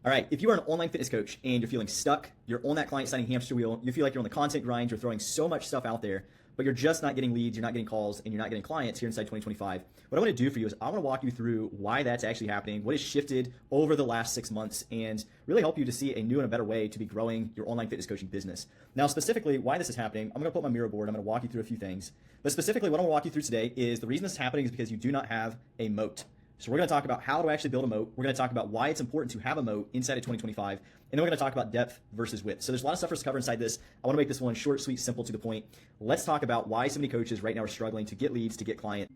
All right, if you are an online fitness coach and you're feeling stuck, you're on that client signing hamster wheel, you feel like you're on the content grind, you're throwing so much stuff out there, but you're just not getting leads, you're not getting calls, and you're not getting clients here inside 2025, what I want to do for you is I want to walk you through why that's actually happening, what has shifted over the last 6 months, and really help you to see a new and a better way to be growing your online fitness coaching business. Now, specifically, why this is happening, I'm going to put my mirror board, I'm going to walk you through a few things, but specifically what I'm going to walk you through today is the reason this is happening is because you do not have a moat. So we're going to talk about how to actually build a moat. We're going to talk about why it's important to have a moat inside of 2025. And then we're going to talk about depth versus width. So there's a lot of stuff for us to cover inside this. I want to make this one short, sweet, simple, to the point. Let's talk about why so many coaches right now are struggling to get leads, to get clients.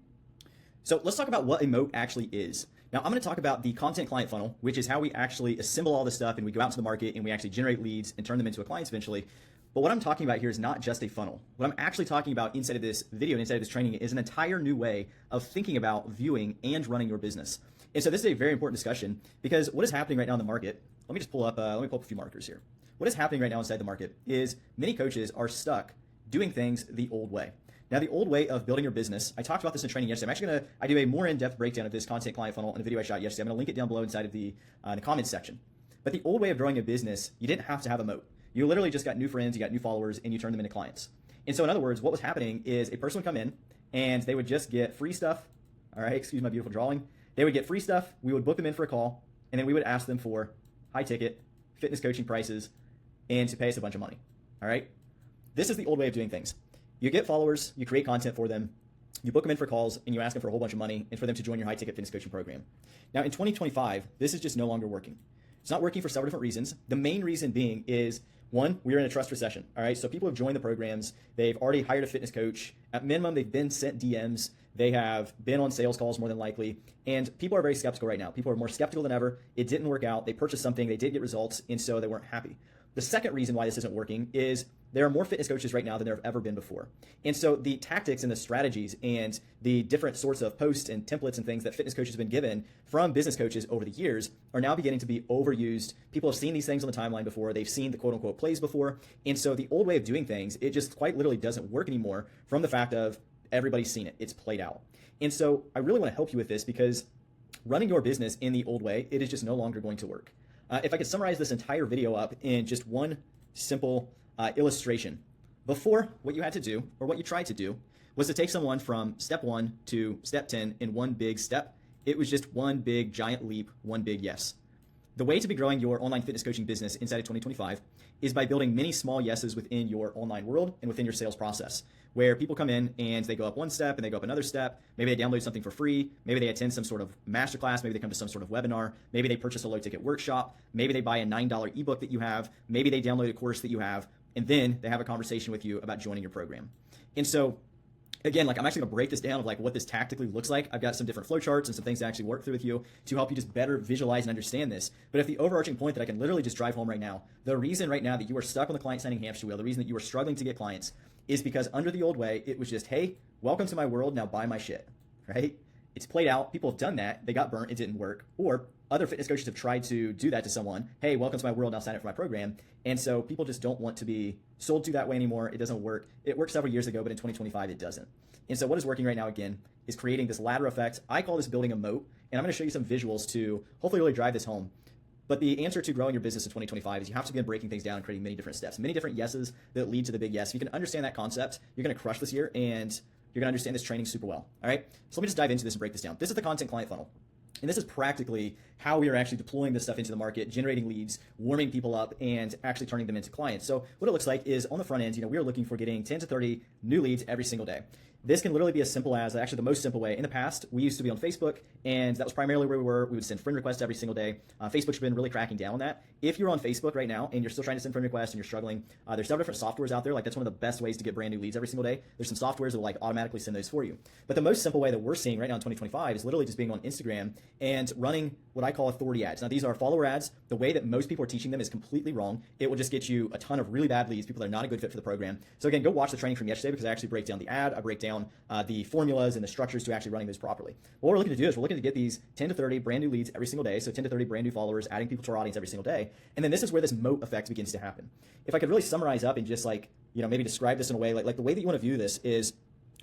So let's talk about what a moat actually is. Now, I'm going to talk about the content client funnel, which is how we actually assemble all this stuff and we go out to the market and we actually generate leads and turn them into clients eventually. But what I'm talking about here is not just a funnel. What I'm actually talking about inside of this video and inside of this training is an entire new way of thinking about viewing and running your business. And so this is a very important discussion because what is happening right now in the market, let me just pull up a few markers here. What is happening right now inside the market is many coaches are stuck doing things the old way. Now, the old way of building your business, I talked about this in training yesterday. I'm actually I do a more in-depth breakdown of this content client funnel in a video I shot yesterday. I'm going to link it down below inside of the comments section. But the old way of growing a business, you didn't have to have a moat. You literally just got new friends, you got new followers, and you turned them into clients. And so in other words, what was happening is a person would come in and they would just get free stuff. All right, excuse my beautiful drawing. They would get free stuff. We would book them in for a call, and then we would ask them for high ticket fitness coaching prices and to pay us a bunch of money. All right. This is the old way of doing things. You get followers, you create content for them, you book them in for calls, and you ask them for a whole bunch of money and for them to join your high ticket fitness coaching program. Now in 2025, this is just no longer working. It's not working for several different reasons. The main reason being is, one, we're in a trust recession. All right. So people have joined the programs. They've already hired a fitness coach. At minimum, they've been sent DMs. They have been on sales calls more than likely. And people are very skeptical right now. People are more skeptical than ever. It didn't work out. They purchased something. They did get results. And so they weren't happy. The second reason why this isn't working is there are more fitness coaches right now than there have ever been before. And so the tactics and the strategies and the different sorts of posts and templates and things that fitness coaches have been given from business coaches over the years are now beginning to be overused. People have seen these things on the timeline before. They've seen the quote unquote plays before. And so the old way of doing things, it just quite literally doesn't work anymore from the fact of everybody's seen it. It's played out. And so I really want to help you with this because running your business in the old way, it is just no longer going to work. If I could summarize this entire video up in just one simple illustration. Before, what you had to do, or what you tried to do, was to take someone from step 1 to step 10 in one big step. It was just one big giant leap, one big yes. The way to be growing your online fitness coaching business inside of 2025 is by building many small yeses within your online world and within your sales process, where people come in and they go up one step and they go up another step. Maybe they download something for free. Maybe they attend some sort of masterclass. Maybe they come to some sort of webinar. Maybe they purchase a low ticket workshop. Maybe they buy a $9 ebook that you have. Maybe they download a course that you have. And then they have a conversation with you about joining your program. And so again, I'm actually gonna break this down of what this tactically looks like. I've got some different flowcharts and some things to actually work through with you to help you just better visualize and understand this. But if the overarching point that I can literally just drive home right now, the reason right now that you are stuck on the client signing hamster wheel, the reason that you are struggling to get clients is because under the old way, it was just, hey, welcome to my world, now buy my shit, right? It's played out. People have done that. They got burnt. It didn't work. Or other fitness coaches have tried to do that to someone. Hey, welcome to my world. Now sign up for my program. And so people just don't want to be sold to that way anymore. It doesn't work. It worked several years ago, but in 2025, it doesn't. And so what is working right now, again, is creating this ladder effect. I call this building a moat. And I'm going to show you some visuals to hopefully really drive this home. But the answer to growing your business in 2025 is you have to begin breaking things down and creating many different steps, many different yeses that lead to the big yes. If you can understand that concept, you're going to crush this year and you're going to understand this training super well. All right. So let me just dive into this and break this down. This is the content client funnel. And this is practically how we are actually deploying this stuff into the market, generating leads, warming people up, and actually turning them into clients. So what it looks like is on the front end, we are looking for getting 10 to 30 new leads every single day. This can literally be as simple as, actually the most simple way. In the past, we used to be on Facebook, and that was primarily where we were. We would send friend requests every single day. Facebook's been really cracking down on that. If you're on Facebook right now and you're still trying to send friend requests and you're struggling, there's several different softwares out there. That's one of the best ways to get brand new leads every single day. There's some softwares that will automatically send those for you. But the most simple way that we're seeing right now in 2025 is literally just being on Instagram and running what I call authority ads. Now, these are follower ads. The way that most people are teaching them is completely wrong. It will just get you a ton of really bad leads, people that are not a good fit for the program. So again, go watch the training from yesterday because I actually break down the ad. I break down the formulas and the structures to actually running those properly. What we're looking to do is we're looking to get these 10 to 30 brand new leads every single day. So 10 to 30 brand new followers, adding people to our audience every single day. And then this is where this moat effect begins to happen. If I could really summarize up and just maybe describe this in a way, like the way that you want to view this is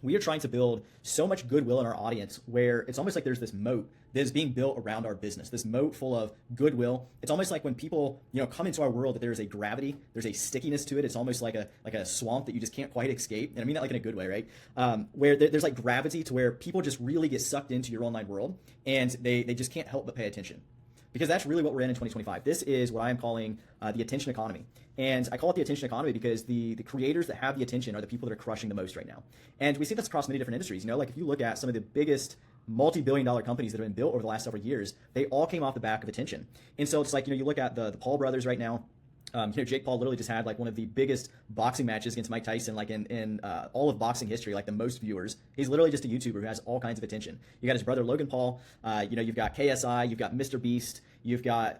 we are trying to build so much goodwill in our audience where it's almost like there's this moat that is being built around our business, this moat full of goodwill. It's almost like when people, come into our world, that there's a gravity, there's a stickiness to it. It's almost like a swamp that you just can't quite escape. And I mean that like in a good way, right? Where there's like gravity to where people just really get sucked into your online world and they just can't help but pay attention. Because that's really what we're in 2025. This is what I am calling the attention economy. And I call it the attention economy because the creators that have the attention are the people that are crushing the most right now. And we see this across many different industries. Like if you look at some of the biggest multi-billion-dollar companies that have been built over the last several years, they all came off the back of attention. And so it's like, you look at the Paul brothers right now. Jake Paul literally just had like one of the biggest boxing matches against Mike Tyson, like in all of boxing history, like the most viewers. He's literally just a YouTuber who has all kinds of attention. You got his brother Logan Paul, you've got KSI, you've got Mr. Beast, you've got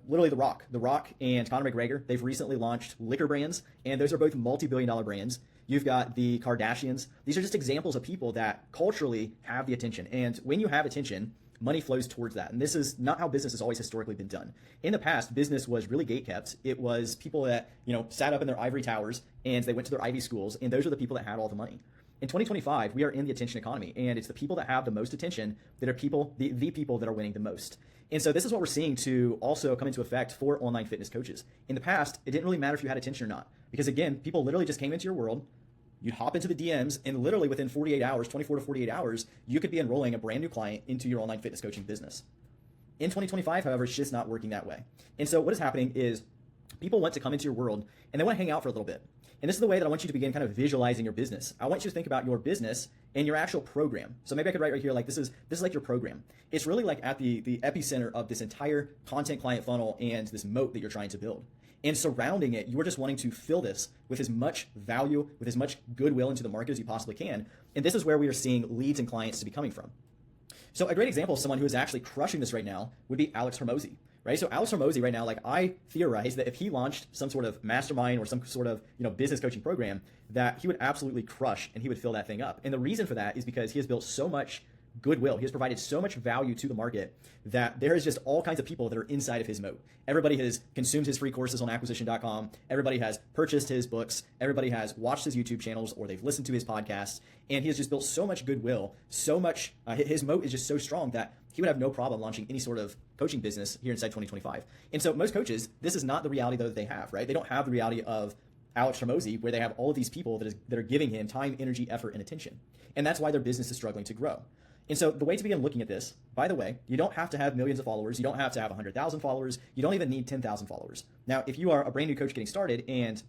literally The Rock and Conor McGregor. They've recently launched liquor brands, and those are both multi-billion-dollar brands. You've got the Kardashians. These are just examples of people that culturally have the attention, and when you have attention, money flows towards that. And this is not how business has always historically been done. In the past, business was really gatekept. It was people that, sat up in their ivory towers and they went to their Ivy schools, and those are the people that had all the money. In 2025, we are in the attention economy, and it's the people that have the most attention that are the people that are winning the most. And so this is what we're seeing to also come into effect for online fitness coaches. In the past, it didn't really matter if you had attention or not, because again, people literally just came into your world. You'd hop into the DMs, and literally within 48 hours, 24 to 48 hours, you could be enrolling a brand new client into your online fitness coaching business. In 2025, however, it's just not working that way. And so what is happening is people want to come into your world, and they want to hang out for a little bit. And this is the way that I want you to begin kind of visualizing your business. I want you to think about your business and your actual program. So maybe I could write right here, like this is like your program. It's really like at the epicenter of this entire content client funnel and this moat that you're trying to build. And surrounding it, you're just wanting to fill this with as much value, with as much goodwill into the market as you possibly can. And this is where we are seeing leads and clients to be coming from. So a great example of someone who is actually crushing this right now would be Alex Hormozi, right? So Alex Hormozi right now, like I theorize that if he launched some sort of mastermind or some sort of business coaching program, that he would absolutely crush and he would fill that thing up. And the reason for that is because he has built so much goodwill. He has provided so much value to the market that there is just all kinds of people that are inside of his moat. Everybody has consumed his free courses on acquisition.com. Everybody has purchased his books. Everybody has watched his YouTube channels or they've listened to his podcasts. And he has just built so much goodwill, so much, his moat is just so strong that he would have no problem launching any sort of coaching business here inside 2025. And so most coaches, this is not the reality though that they have, right? They don't have the reality of Alex Hormozi, where they have all of these people that are giving him time, energy, effort, and attention. And that's why their business is struggling to grow. And so the way to begin looking at this, by the way, you don't have to have millions of followers. You don't have to have 100,000 followers. You don't even need 10,000 followers. Now, if you are a brand new coach getting started and,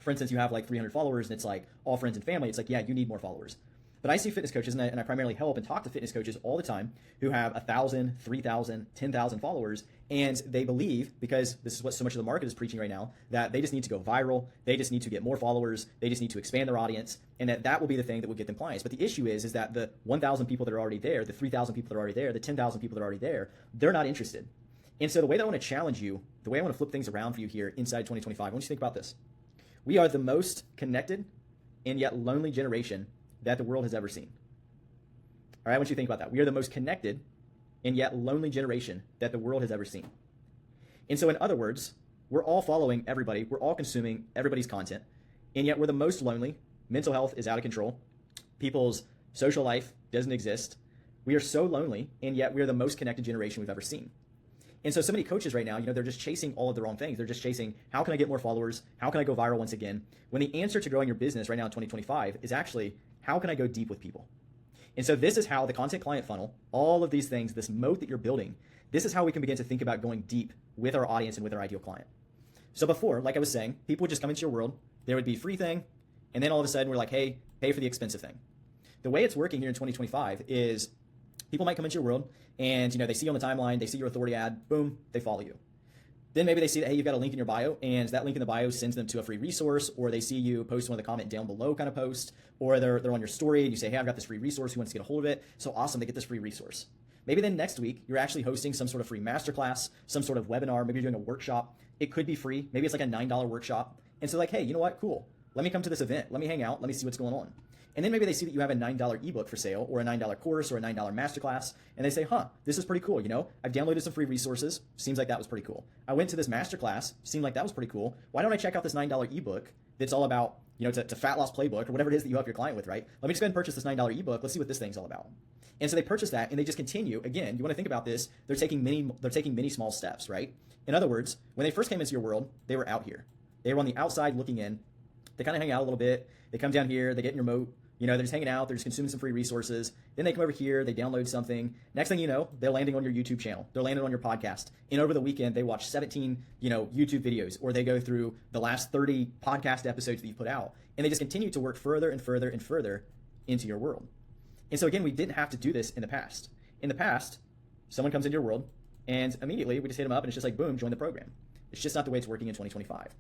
for instance, you have like 300 followers and it's like all friends and family, it's like, yeah, you need more followers. But I see fitness coaches, and I primarily help and talk to fitness coaches all the time who have 1,000, 3,000, 10,000 followers, and they believe, because this is what so much of the market is preaching right now, that they just need to go viral, they just need to get more followers, they just need to expand their audience, and that will be the thing that will get them clients. But the issue is that the 1,000 people that are already there, the 3,000 people that are already there, the 10,000 people that are already there, they're not interested. And so the way that I want to challenge you, the way I want to flip things around for you here inside 2025, I want you to think about this. We are the most connected and yet lonely generation that the world has ever seen. All right, I want you to think about that. We are the most connected and yet lonely generation that the world has ever seen. And so in other words, we're all following everybody, we're all consuming everybody's content, and yet we're the most lonely. Mental health is out of control. People's social life doesn't exist. We are so lonely, and yet we're the most connected generation we've ever seen. And so many coaches right now, they're just chasing all of the wrong things. They're just chasing, how can I get more followers? How can I go viral once again? When the answer to growing your business right now in 2025 is actually, how can I go deep with people? And so this is how the content client funnel, all of these things, this moat that you're building, this is how we can begin to think about going deep with our audience and with our ideal client. So before, like I was saying, people would just come into your world. There would be a free thing. And then all of a sudden we're like, hey, pay for the expensive thing. The way it's working here in 2025 is people might come into your world and they see you on the timeline, they see your authority ad, boom, they follow you. Then maybe they see that, hey, you've got a link in your bio, and that link in the bio sends them to a free resource, or they see you post one of the comment down below kind of post, or they're on your story and you say, hey, I've got this free resource, who wants to get a hold of it? So awesome, they get this free resource. Maybe then next week, you're actually hosting some sort of free masterclass, some sort of webinar, maybe you're doing a workshop. It could be free. Maybe it's like a $9 workshop. And so like, hey, you know what? Cool. Let me come to this event. Let me hang out. Let me see what's going on. And then maybe they see that you have a $9 ebook for sale, or a $9 course, or a $9 masterclass, and they say, this is pretty cool. I've downloaded some free resources. Seems like that was pretty cool. I went to this masterclass. Seemed like that was pretty cool. Why don't I check out this $9 ebook that's all about, it's a fat loss playbook or whatever it is that you help your client with, right? Let me just go ahead and purchase this $9 ebook. Let's see what this thing's all about. And so they purchase that and they just continue. Again, you want to think about this. They're taking many small steps, right? In other words, when they first came into your world, they were out here. They were on the outside looking in. They kind of hang out a little bit. They come down here. They get in your moat. They're just hanging out. They're just consuming some free resources. Then they come over here. They download something. Next thing you know, they're landing on your YouTube channel. They're landing on your podcast. And over the weekend, they watch 17, YouTube videos, or they go through the last 30 podcast episodes that you put out. And they just continue to work further and further and further into your world. And so again, we didn't have to do this in the past. In the past, someone comes into your world and immediately we just hit them up and it's just like, boom, join the program. It's just not the way it's working in 2025.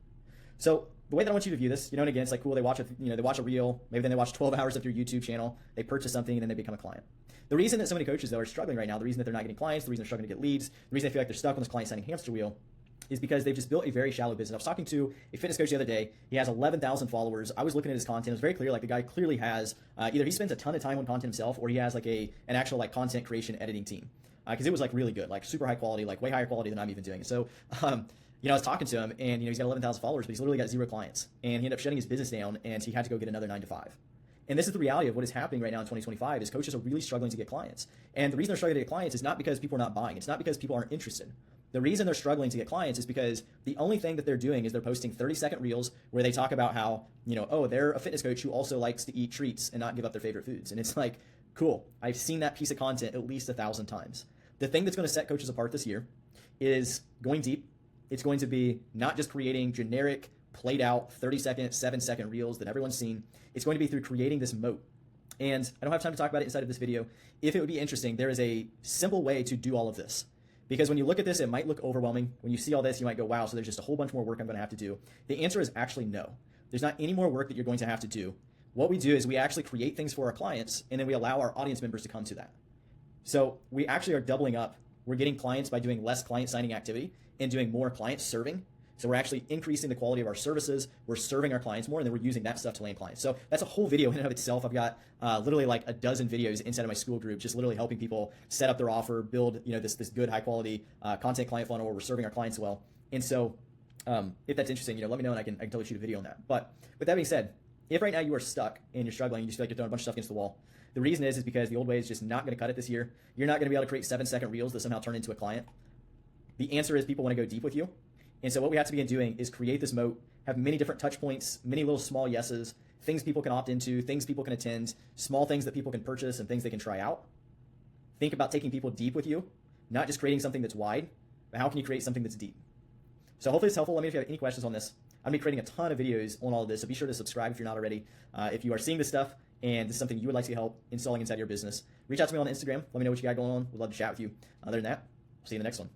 So the way that I want you to view this, and again, it's like, cool, they watch a reel, maybe then they watch 12 hours of your YouTube channel, they purchase something, and then they become a client. The reason that so many coaches, though, are struggling right now, the reason that they're not getting clients, the reason they're struggling to get leads, the reason they feel like they're stuck on this client signing hamster wheel is because they've just built a very shallow business. I was talking to a fitness coach the other day. He has 11,000 followers. I was looking at his content. It was very clear, like the guy clearly has, either he spends a ton of time on content himself or he has like an actual like content creation editing team. Because it was like really good, like super high quality, like way higher quality than I'm even doing. So, I was talking to him and, he's got 11,000 followers, but he's literally got 0 clients. And he ended up shutting his business down and he had to go get another 9 to 5. And this is the reality of what is happening right now in 2025 is coaches are really struggling to get clients. And the reason they're struggling to get clients is not because people are not buying. It's not because people aren't interested. The reason they're struggling to get clients is because the only thing that they're doing is they're posting 30-second reels where they talk about how, they're a fitness coach who also likes to eat treats and not give up their favorite foods. And it's like, cool, I've seen that piece of content at least 1,000 times. The thing that's going to set coaches apart this year is going deep. It's going to be not just creating generic, played out 30-second, 7-second reels that everyone's seen. It's going to be through creating this moat. And I don't have time to talk about it inside of this video. If it would be interesting, there is a simple way to do all of this. Because when you look at this, it might look overwhelming. When you see all this, you might go, wow, so there's just a whole bunch more work I'm going to have to do. The answer is actually no. There's not any more work that you're going to have to do. What we do is we actually create things for our clients, and then we allow our audience members to come to that. So we actually are doubling up. We're getting clients by doing less client signing activity and doing more client serving. So we're actually increasing the quality of our services. We're serving our clients more, and then we're using that stuff to land clients. So that's a whole video in and of itself. I've got literally like a dozen videos inside of my school group, just literally helping people set up their offer, build this good high quality content client funnel where we're serving our clients well. And so if that's interesting, let me know and I can totally shoot a video on that. But with that being said, if right now you are stuck and you're struggling, you just feel like you're throwing a bunch of stuff against the wall, the reason is because the old way is just not going to cut it this year. You're not going to be able to create 7-second reels that somehow turn into a client. The answer is people want to go deep with you. And so what we have to begin doing is create this moat, have many different touch points, many little small yeses, things people can opt into, things people can attend, small things that people can purchase and things they can try out. Think about taking people deep with you, not just creating something that's wide, but how can you create something that's deep? So hopefully it's helpful. Let me know if you have any questions on this. I'm going to be creating a ton of videos on all of this, so be sure to subscribe if you're not already. If you are seeing this stuff and this is something you would like to get help installing inside your business, reach out to me on Instagram. Let me know what you got going on. We'd love to chat with you. Other than that, see you in the next one.